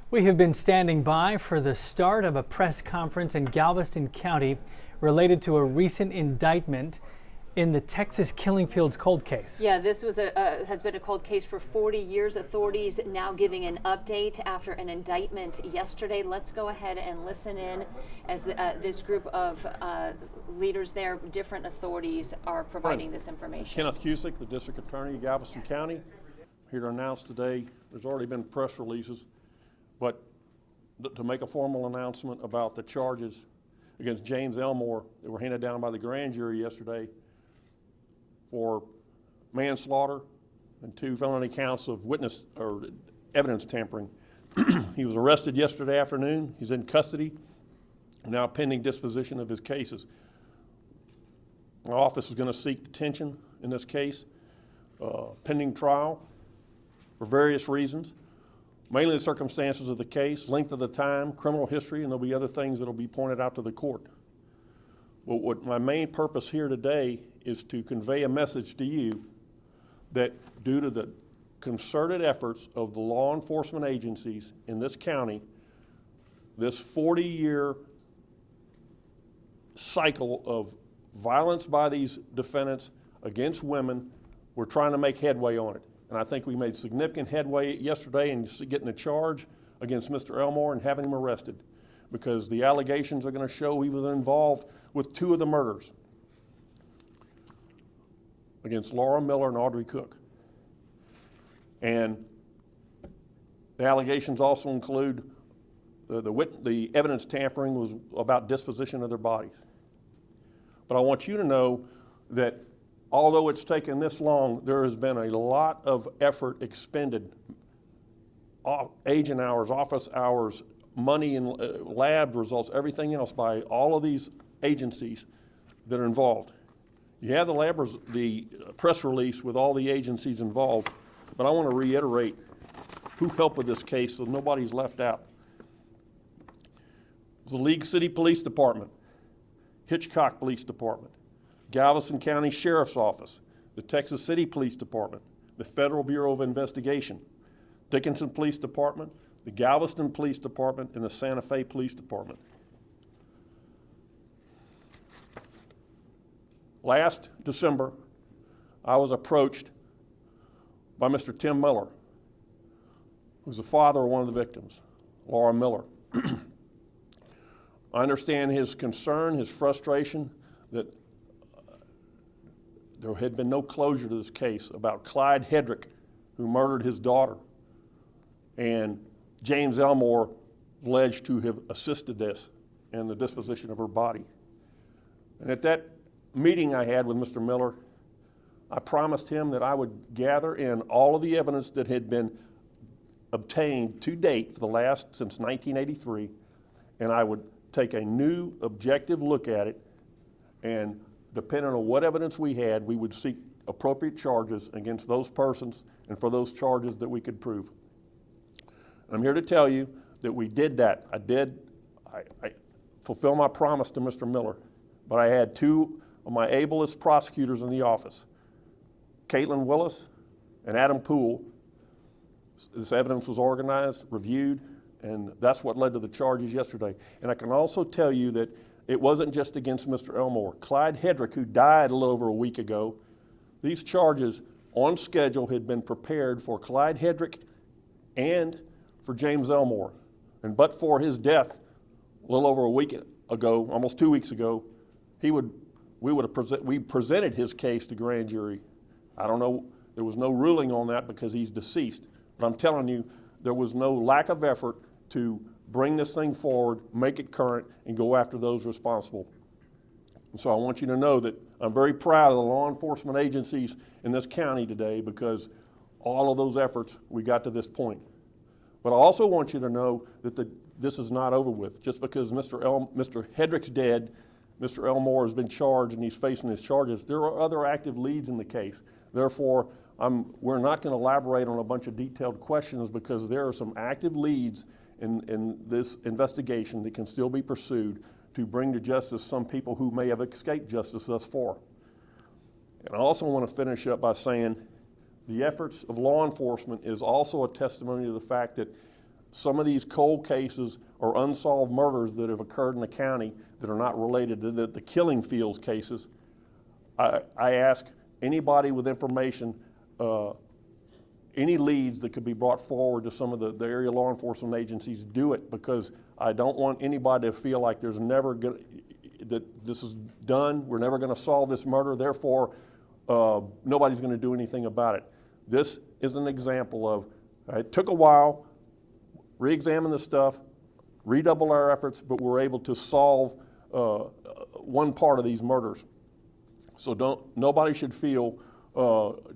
We have been standing by for the start of a press conference in Galveston County related to a recent indictment in the Texas Killing Fields cold case. Yeah, this was has been a cold case for 40 years. Authorities now giving an update after an indictment yesterday. Let's go ahead and listen in as this group of leaders there, different authorities, are providing this information. Kenneth Cusick, the District Attorney of Galveston County, here to announce today, there's already been press releases, but to make a formal announcement about the charges against James Elmore that were handed down by the grand jury yesterday for manslaughter and 2 felony counts of witness or evidence tampering. He was arrested yesterday afternoon. He's in custody, now pending disposition of his cases. My office is going to seek detention in this case, pending trial for various reasons. Mainly the circumstances of the case, length of the time, criminal history, and there'll be other things that'll be pointed out to the court. But what my main purpose here today is to convey a message to you that due to the concerted efforts of the law enforcement agencies in this county, this 40-year cycle of violence by these defendants against women, we're trying to make headway on it. And I think we made significant headway yesterday in getting the charge against Mr. Elmore and having him arrested, because the allegations are going to show he was involved with 2 of the murders against Laura Miller and Audrey Cook. And the allegations also include the evidence tampering was about disposition of their bodies. But I want you to know that although it's taken this long, there has been a lot of effort expended, agent hours, office hours, money and lab results, everything else by all of these agencies that are involved. You have the press release with all the agencies involved, but I want to reiterate who helped with this case so nobody's left out. It was the League City Police Department, Hitchcock Police Department, Galveston County Sheriff's Office, the Texas City Police Department, the Federal Bureau of Investigation, Dickinson Police Department, the Galveston Police Department, and the Santa Fe Police Department. Last December, I was approached by Mr. Tim Miller, who's the father of one of the victims, Laura Miller. I understand his concern, his frustration that there had been no closure to this case about Clyde Hedrick, who murdered his daughter, and James Elmore alleged to have assisted this in the disposition of her body. And at that meeting I had with Mr. Miller, I promised him that I would gather in all of the evidence that had been obtained to date for the last since 1983, and I would take a new objective look at it, and depending on what evidence we had, we would seek appropriate charges against those persons and for those charges that we could prove. I'm here to tell you that we did that. I fulfilled my promise to Mr. Miller, but I had 2 of my ablest prosecutors in the office, Caitlin Willis and Adam Poole. This evidence was organized, reviewed, and that's what led to the charges yesterday. And I can also tell you that it wasn't just against Mr. Elmore. Clyde Hedrick, who died a little over a week ago, these charges on schedule had been prepared for Clyde Hedrick and for James Elmore. And but for his death a little over a week ago, almost 2 weeks ago, we presented his case to grand jury. I don't know, there was no ruling on that because he's deceased. But I'm telling you, there was no lack of effort to bring this thing forward, make it current, and go after those responsible. And so I want you to know that I'm very proud of the law enforcement agencies in this county today, because all of those efforts, we got to this point. But I also want you to know that this is not over with. Just because Mr. Hedrick's dead, Mr. Elmore has been charged and he's facing his charges, there are other active leads in the case. Therefore, we're not going to elaborate on a bunch of detailed questions, because there are some active leads in this investigation that can still be pursued to bring to justice some people who may have escaped justice thus far. And I also want to finish up by saying the efforts of law enforcement is also a testimony to the fact that some of these cold cases or unsolved murders that have occurred in the county that are not related to the killing fields cases, I ask anybody with information, any leads that could be brought forward to some of the area law enforcement agencies, do it, because I don't want anybody to feel like there's never gonna, that this is done, we're never gonna solve this murder, therefore nobody's gonna do anything about it. This is an example of, it took a while, re-examine the stuff, redouble our efforts, but we're able to solve one part of these murders. So nobody should feel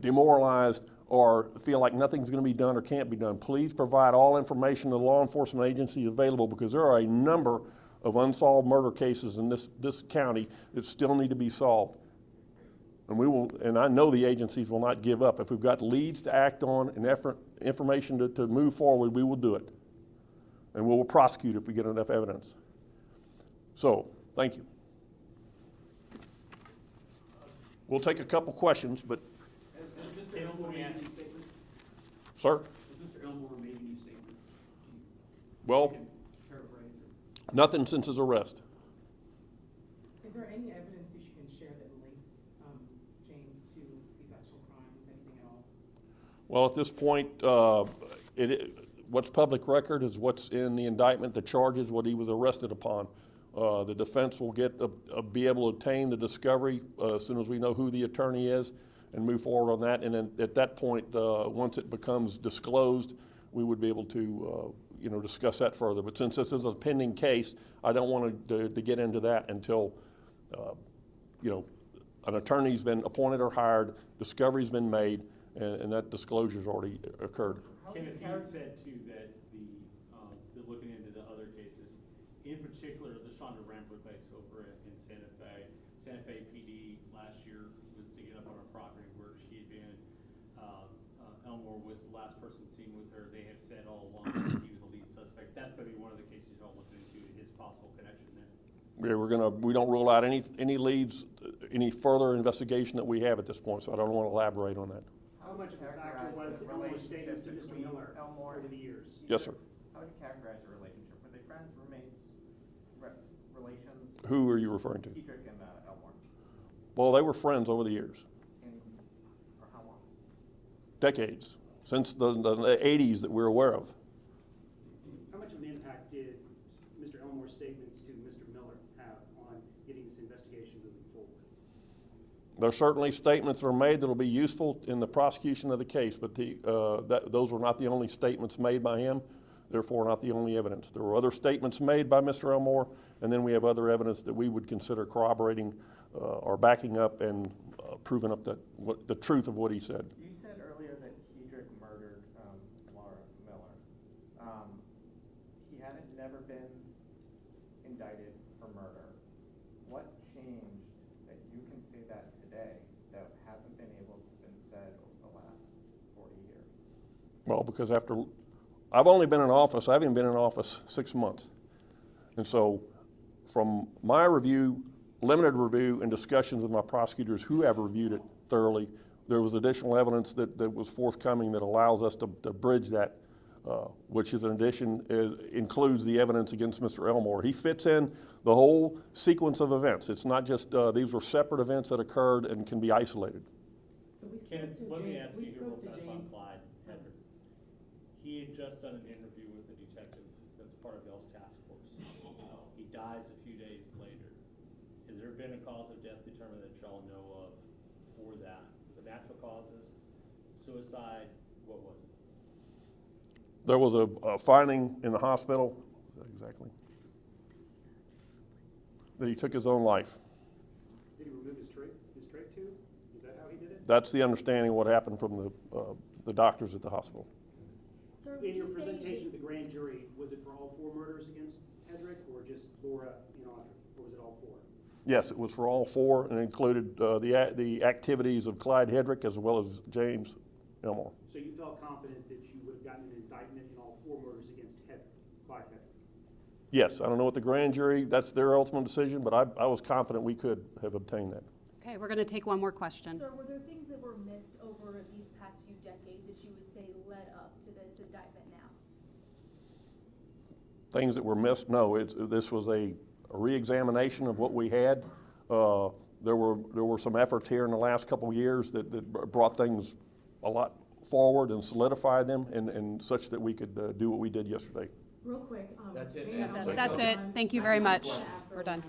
demoralized or feel like nothing's going to be done or can't be done. Please provide all information to the law enforcement agency available, because there are a number of unsolved murder cases in this county that still need to be solved. And I know the agencies will not give up. If we've got leads to act on and information to move forward, we will do it. And we will prosecute if we get enough evidence. So, thank you. We'll take a couple questions, but. Has Mr. Elmore made any statements? Sir? Has Mr. Elmore made any statements? Well, Paraphrase or? nothing since his arrest. Is there any evidence that you can share that links James to these actual crimes, anything at all? Well, at this point, what's public record is what's in the indictment, the charges, what he was arrested upon. The defense will be able to obtain the discovery as soon as we know who the attorney is and move forward on that. And then at that point, once it becomes disclosed, we would be able to discuss that further. But since this is a pending case, I don't want to get into that until an attorney's been appointed or hired, discovery's been made, and that disclosure's already occurred. Kenneth, you said too that they're looking into the other cases, in particular the Shonda Rambler case over in Santa Fe. Santa Fe PD last year was digging up on a property where she had been. Elmore was the last person seen with her. They have said all along that he was the lead suspect. That's going to be one of the cases y'all looking into, his possible connection there. Yeah, we don't rule out any leads, any further investigation that we have at this point, so I don't want to elaborate on that. How much of a factor was Elmore's statements to Mr. Miller over the years? Yes, sir. How would you characterize the relationship? Were they friends, roommates, relations? Who are you referring to? Dietrich and Elmore. Well, they were friends over the years. For how long? Decades, since the 80s that we're aware of. How much of an impact did Mr. Elmore's statements to Mr. Miller have on getting this investigation moving forward? There are certainly statements that are made that will be useful in the prosecution of the case, but those were not the only statements made by him, therefore not the only evidence. There were other statements made by Mr. Elmore, and then we have other evidence that we would consider corroborating or backing up and proving up the truth of what he said. You said earlier that Dietrich murdered Laura Miller. He hadn't never been indicted for murder. What changed that you can say that today that hasn't been able to been said over the last 40 years? Well, because I've only been in office, I haven't been in office 6 months. And so from my review, limited review, and discussions with my prosecutors who have reviewed it thoroughly, there was additional evidence that was forthcoming that allows us to bridge that, which is in addition, includes the evidence against Mr. Elmore. He fits in the whole sequence of events. It's not just, these were separate events that occurred and can be isolated. So Kenneth, let me ask you real fast on Clyde Hedrick. He had just done an interview with a detective that's part of y'all's task force. He dies a few days later. Has there been a cause of death determined that y'all know of for that? Was it natural causes, suicide, what was it? There was a finding in the hospital, what was that exactly? That he took his own life. Did he remove his trach tube? Is that how he did it? That's the understanding of what happened from the doctors at the hospital. In your presentation to the grand jury, was it for all 4 murders against Hedrick or just Laura and Audrey? Or was it all 4? Yes, it was for all 4 and included the activities of Clyde Hedrick as well as James Elmore. So you felt confident that you would have gotten an indictment in all 4 murders against Clyde Hedrick? Yes, I don't know what the grand jury, that's their ultimate decision, but I was confident we could have obtained that. Okay, we're going to take one more question. Sir, were there things that were missed over these past few decades that you would say led up to this indictment now? things that were missed. No, this was a re-examination of what we had. There were some efforts here in the last couple of years that brought things a lot forward and solidified them, and such that we could do what we did yesterday. Real quick. That's it, Jane, ma'am. That's it. Thank you very much. We're done.